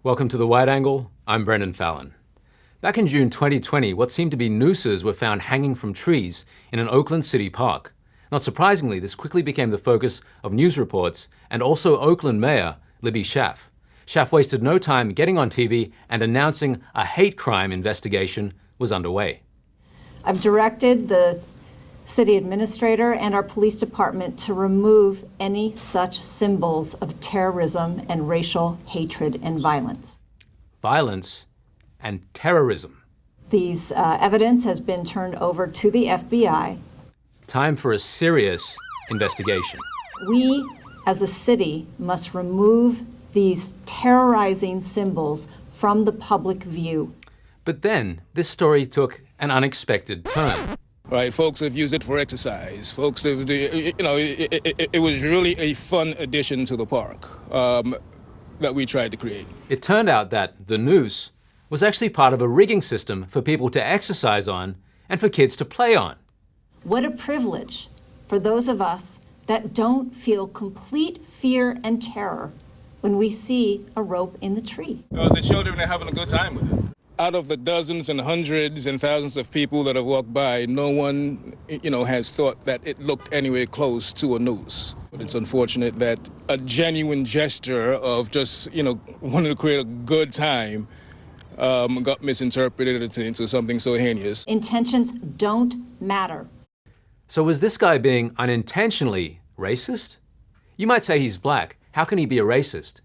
Welcome to The Wide Angle. I'm Brendan Fallon. Back in June 2020, what seemed to be nooses were found hanging from trees in an Oakland city park. Not surprisingly, this quickly became the focus of news reports and also Oakland Mayor Libby Schaaf. Schaaf wasted no time getting on TV and announcing a hate crime investigation was underway. I've directed the city administrator and our police department to remove any such symbols of terrorism and racial hatred and violence. Violence and terrorism. These evidence has been turned over to the FBI. Time for a serious investigation. We, as a city, must remove these terrorizing symbols from the public view. But then, this story took an unexpected turn. Right, folks have used it for exercise. Folks, it was really a fun addition to the park that we tried to create. It turned out that the noose was actually part of a rigging system for people to exercise on and for kids to play on. What a privilege for those of us that don't feel complete fear and terror when we see a rope in the tree. The children are having a good time with it. Out of the dozens and hundreds and thousands of people that have walked by, no one, has thought that it looked anywhere close to a noose. But it's unfortunate that a genuine gesture of just, wanting to create a good time got misinterpreted into something so heinous. Intentions don't matter. So was this guy being unintentionally racist? You might say he's black. How can he be a racist?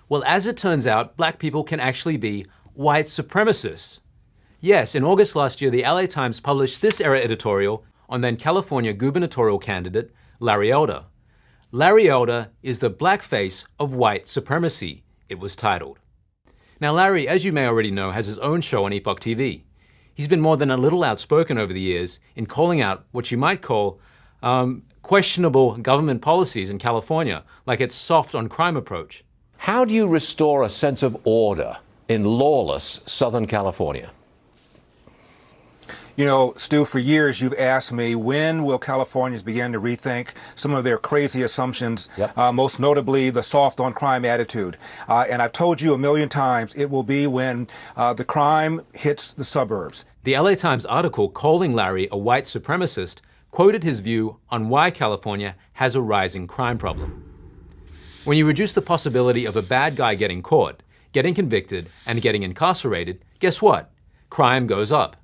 Well, as it turns out, black people can actually be white supremacists. Yes, in August last year, the LA Times published this era editorial on then California gubernatorial candidate Larry Elder. Larry Elder is the black face of white supremacy, it was titled. Now Larry, as you may already know, has his own show on Epoch TV. He's been more than a little outspoken over the years in calling out what you might call questionable government policies in California, like its soft on crime approach. How do you restore a sense of order in lawless Southern California? Stu, for years you've asked me, when will Californians begin to rethink some of their crazy assumptions, most notably the soft on crime attitude? And I've told you a million times, it will be when the crime hits the suburbs. The LA Times article calling Larry a white supremacist quoted his view on why California has a rising crime problem. When you reduce the possibility of a bad guy getting caught, getting convicted, and getting incarcerated, guess what? Crime goes up.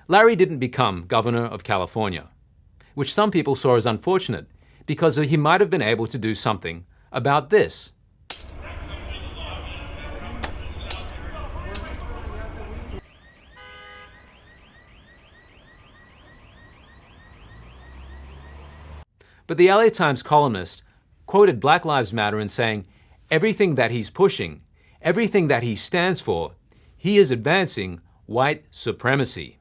Larry didn't become governor of California, which some people saw as unfortunate because he might have been able to do something about this. But the LA Times columnist quoted Black Lives Matter in saying, everything that he's pushing, everything that he stands for, he is advancing white supremacy.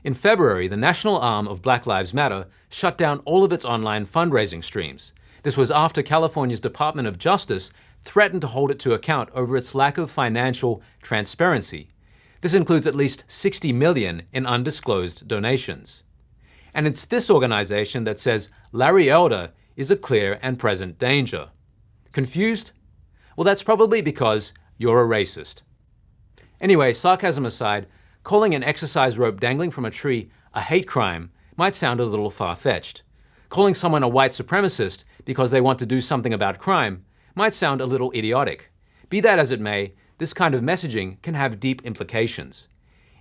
In February, the national arm of Black Lives Matter shut down all of its online fundraising streams. This was after California's Department of Justice threatened to hold it to account over its lack of financial transparency. This includes at least $60 million in undisclosed donations. And it's this organization that says Larry Elder is a clear and present danger. Confused? Well, that's probably because you're a racist. Anyway, sarcasm aside, calling an exercise rope dangling from a tree a hate crime might sound a little far-fetched. Calling someone a white supremacist because they want to do something about crime might sound a little idiotic. Be that as it may, this kind of messaging can have deep implications.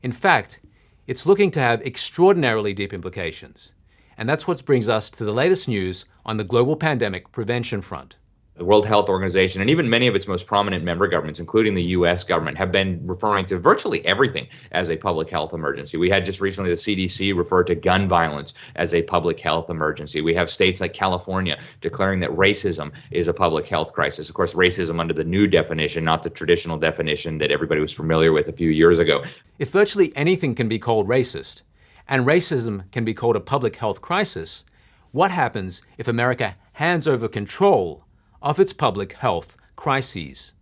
In fact, it's looking to have extraordinarily deep implications. And that's what brings us to the latest news on the global pandemic prevention front. The World Health Organization and even many of its most prominent member governments, including the U.S. government, have been referring to virtually everything as a public health emergency. We had just recently the CDC refer to gun violence as a public health emergency. We have states like California declaring that racism is a public health crisis. Of course, racism under the new definition, not the traditional definition that everybody was familiar with a few years ago. If virtually anything can be called racist, and racism can be called a public health crisis, what happens if America hands over control of its public health crises?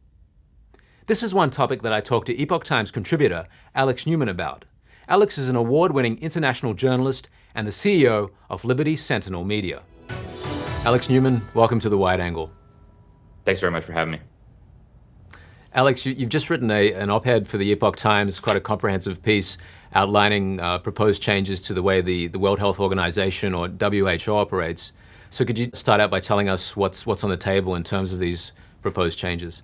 This is one topic that I talked to Epoch Times contributor Alex Newman about. Alex is an award-winning international journalist and the CEO of Liberty Sentinel Media. Alex Newman, welcome to The Wide Angle. Thanks very much for having me. Alex, you've just written an op-ed for the Epoch Times, quite a comprehensive piece outlining proposed changes to the way the World Health Organization, or WHO, operates. So could you start out by telling us what's on the table in terms of these proposed changes?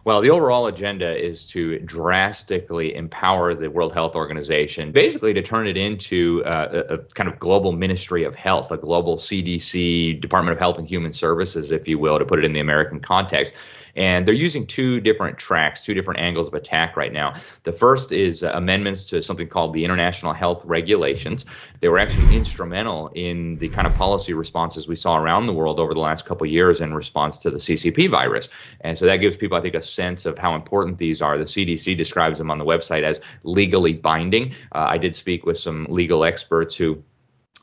Well, the overall agenda is to drastically empower the World Health Organization, basically to turn it into a kind of global ministry of health, a global CDC, Department of Health and Human Services, if you will, to put it in the American context. And they're using two different tracks, two different angles of attack right now. The first is amendments to something called the International Health Regulations. They were actually instrumental in the kind of policy responses we saw around the world over the last couple of years in response to the CCP virus. And so that gives people, I think, a sense of how important these are. The CDC describes them on the website as legally binding. I did speak with some legal experts who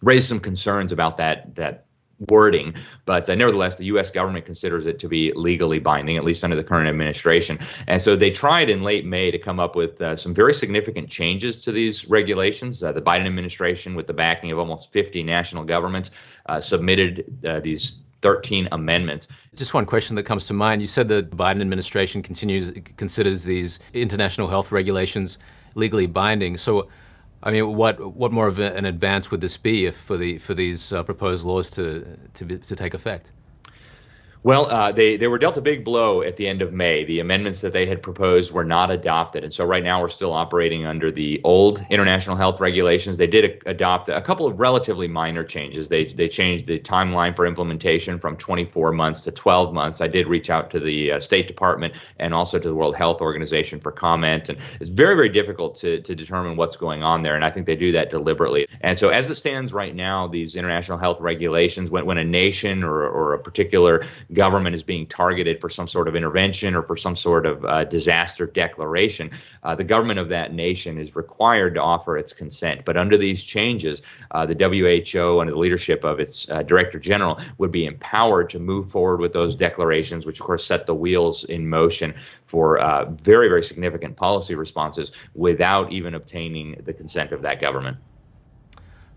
raised some concerns about that wording, but nevertheless, the U.S. government considers it to be legally binding, at least under the current administration. And so they tried in late May to come up with some very significant changes to these regulations. The Biden administration, with the backing of almost 50 national governments, submitted these 13 amendments. Just one question that comes to mind. You said the Biden administration considers these international health regulations legally binding. So, I mean, what more of an advance would this be for these proposed laws to take effect? Well, they were dealt a big blow at the end of May. The amendments that they had proposed were not adopted. And so right now we're still operating under the old international health regulations. They did adopt a couple of relatively minor changes. They changed the timeline for implementation from 24 months to 12 months. I did reach out to the State Department and also to the World Health Organization for comment. And it's very, very difficult to determine what's going on there. And I think they do that deliberately. And so as it stands right now, these international health regulations, when a nation or a particular government is being targeted for some sort of intervention or for some sort of disaster declaration, the government of that nation is required to offer its consent. But under these changes, the WHO, under the leadership of its Director General, would be empowered to move forward with those declarations, which of course set the wheels in motion for very, very significant policy responses without even obtaining the consent of that government.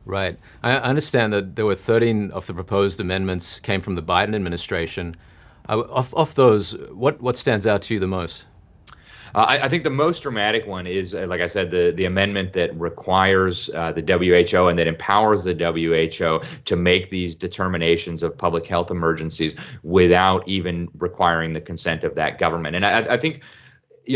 Right. I understand that there were 13 of the proposed amendments came from the Biden administration. Of those, what stands out to you the most? I think the most dramatic one is, like I said, the amendment that requires the WHO and that empowers the WHO to make these determinations of public health emergencies without even requiring the consent of that government. And I think,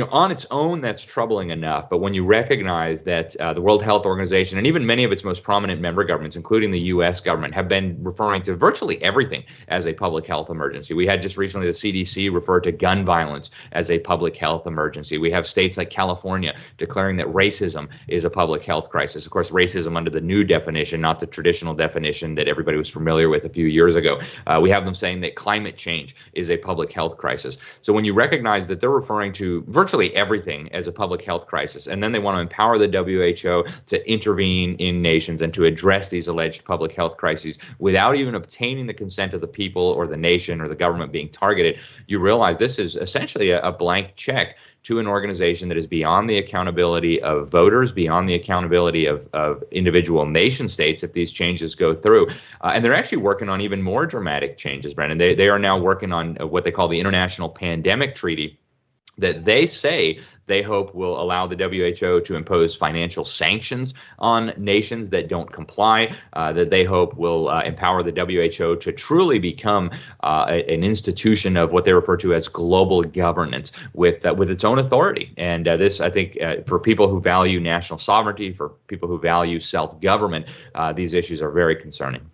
on its own, that's troubling enough. But when you recognize that the World Health Organization and even many of its most prominent member governments, including the U.S. government, have been referring to virtually everything as a public health emergency. We had just recently the CDC refer to gun violence as a public health emergency. We have states like California declaring that racism is a public health crisis. Of course, racism under the new definition, not the traditional definition that everybody was familiar with a few years ago. We have them saying that climate change is a public health crisis. So when you recognize that they're referring to virtually everything as a public health crisis, and then they want to empower the WHO to intervene in nations and to address these alleged public health crises without even obtaining the consent of the people or the nation or the government being targeted, you realize this is essentially a blank check to an organization that is beyond the accountability of voters, beyond the accountability of individual nation states if these changes go through. And they're actually working on even more dramatic changes, Brendan. They are now working on what they call the International Pandemic Treaty, that they say they hope will allow the WHO to impose financial sanctions on nations that don't comply, that they hope will empower the WHO to truly become an institution of what they refer to as global governance with its own authority. And this, I think, for people who value national sovereignty, for people who value self-government, these issues are very concerning.